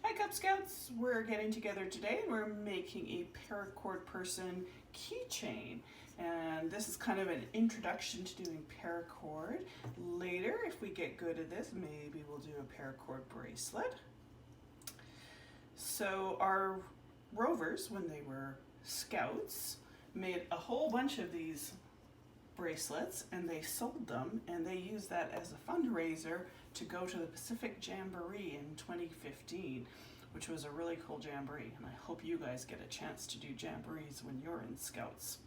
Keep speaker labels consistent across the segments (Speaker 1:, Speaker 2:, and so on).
Speaker 1: Hi Cub Scouts, we're getting together today and we're making a paracord person keychain. And this is kind of an introduction to doing paracord. Later, if we get good at this, maybe we'll do a paracord bracelet. So our rovers, when they were scouts, made a whole bunch of these bracelets and they sold them, and they used that as a fundraiser to go to the Pacific Jamboree in 2015, which was a really cool jamboree, and I hope you guys get a chance to do jamborees when you're in Scouts.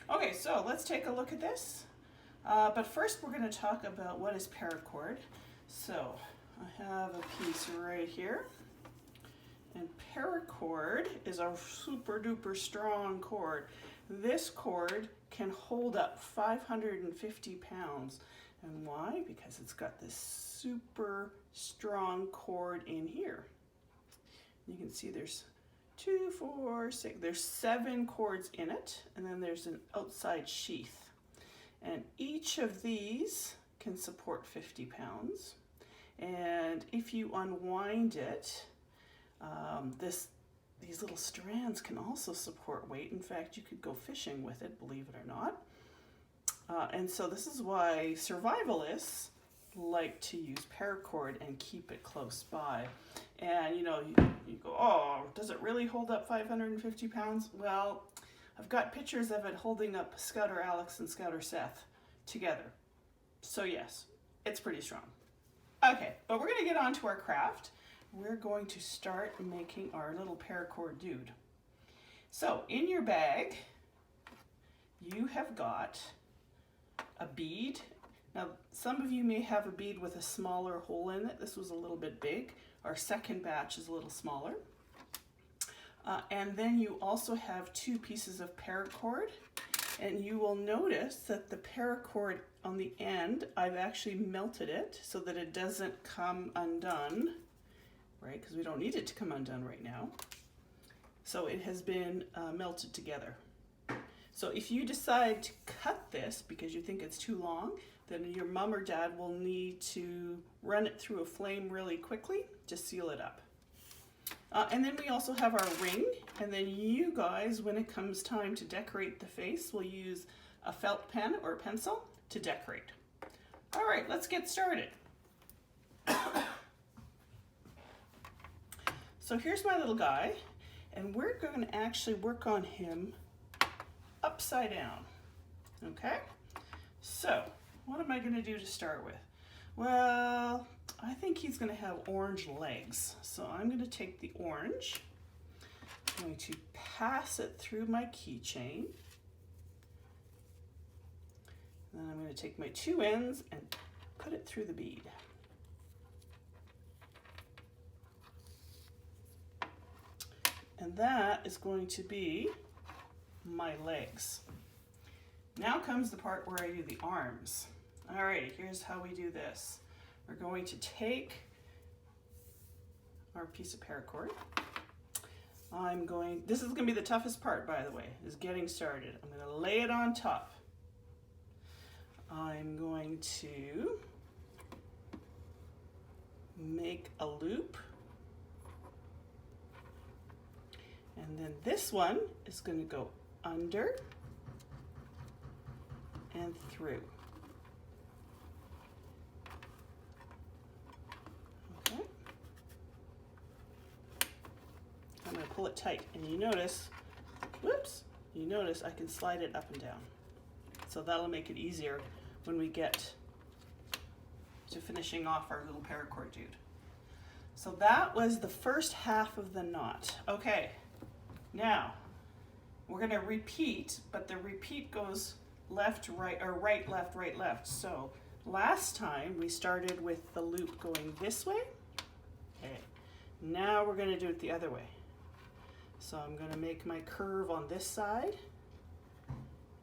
Speaker 1: Okay, so let's take a look at this. But first we're going to talk about what is paracord. So I have a piece right here, and paracord is a super duper strong cord. This cord can hold up 550 pounds. And why? Because it's got this super strong cord in here. You can see there's 2, 4, 6, there's 7 cords in it, and then there's an outside sheath. And each of these can support 50 pounds. And if you unwind it, these little strands can also support weight. In fact, you could go fishing with it, believe it or not. And so this is why survivalists like to use paracord and keep it close by. And you know, you go, oh, does it really hold up 550 pounds? Well, I've got pictures of it holding up Scouter Alex and Scouter Seth together. So yes, it's pretty strong. Okay, but we're gonna get on to our craft. We're going to start making our little paracord dude. So in your bag, you have got a bead. Now, some of you may have a bead with a smaller hole in it. This was a little bit big. Our second batch is a little smaller. And then you also have 2 pieces of paracord. And you will notice that the paracord on the end, I've actually melted it so that it doesn't come undone, right? Because we don't need it to come undone right now. So it has been melted together. So if you decide to cut this because you think it's too long, then your mom or dad will need to run it through a flame really quickly to seal it up. And then we also have our ring, and then you guys, when it comes time to decorate the face, will use a felt pen or a pencil to decorate. All right, let's get started. So here's my little guy, and we're going to actually work on him upside down. Okay, so what am I going to do to start with? Well, I think he's going to have orange legs. So I'm going to take the orange, I'm going to pass it through my keychain. Then I'm going to take my 2 ends and put it through the bead. And that is going to be my legs. Now comes the part where I do the arms. Alrighty, here's how we do this. We're going to take our piece of paracord. This is going to be the toughest part, by the way, is getting started. I'm going to lay it on top. I'm going to make a loop. And then this one is going to go under and through. Okay. I'm going to pull it tight, and you notice, whoops, you notice I can slide it up and down. So that'll make it easier when we get to finishing off our little paracord dude. So that was the first half of the knot. Okay, now we're going to repeat, but the repeat goes left, right, or right, left, right, left. So last time we started with the loop going this way. Okay, now we're going to do it the other way. So I'm going to make my curve on this side,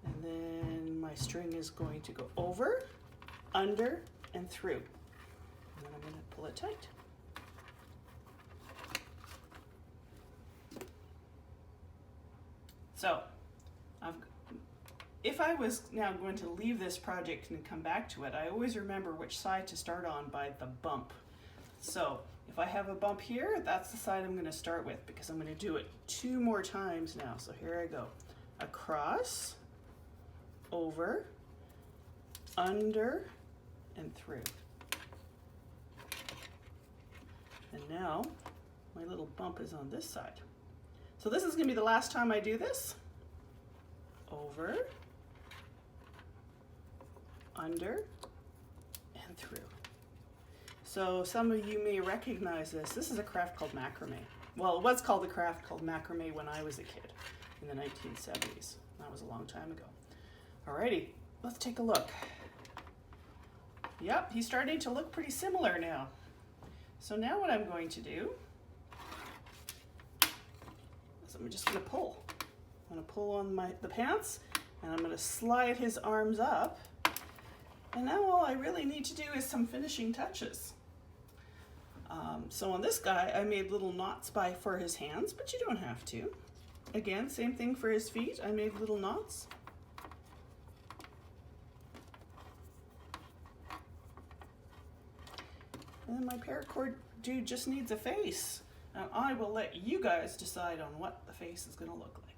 Speaker 1: and then my string is going to go over, under, and through. And then I'm going to pull it tight. So if I was now going to leave this project and come back to it, I always remember which side to start on by the bump. So if I have a bump here, that's the side I'm going to start with because I'm going to do it 2 more times now. So here I go. Across, over, under, and through. And now my little bump is on this side. So this is going to be the last time I do this. Over, under, and through. So some of you may recognize this. This is a craft called macrame. Well, it was called a craft called macrame when I was a kid in the 1970s. That was a long time ago. Alrighty, let's take a look. Yep, he's starting to look pretty similar now. So now what I'm going to do is I'm just going to pull. I'm going to pull on the pants and I'm going to slide his arms up. And now all I really need to do is some finishing touches. So on this guy, I made little knots for his hands, but you don't have to. Again, same thing for his feet. I made little knots. And then my paracord dude just needs a face. And I will let you guys decide on what the face is going to look like.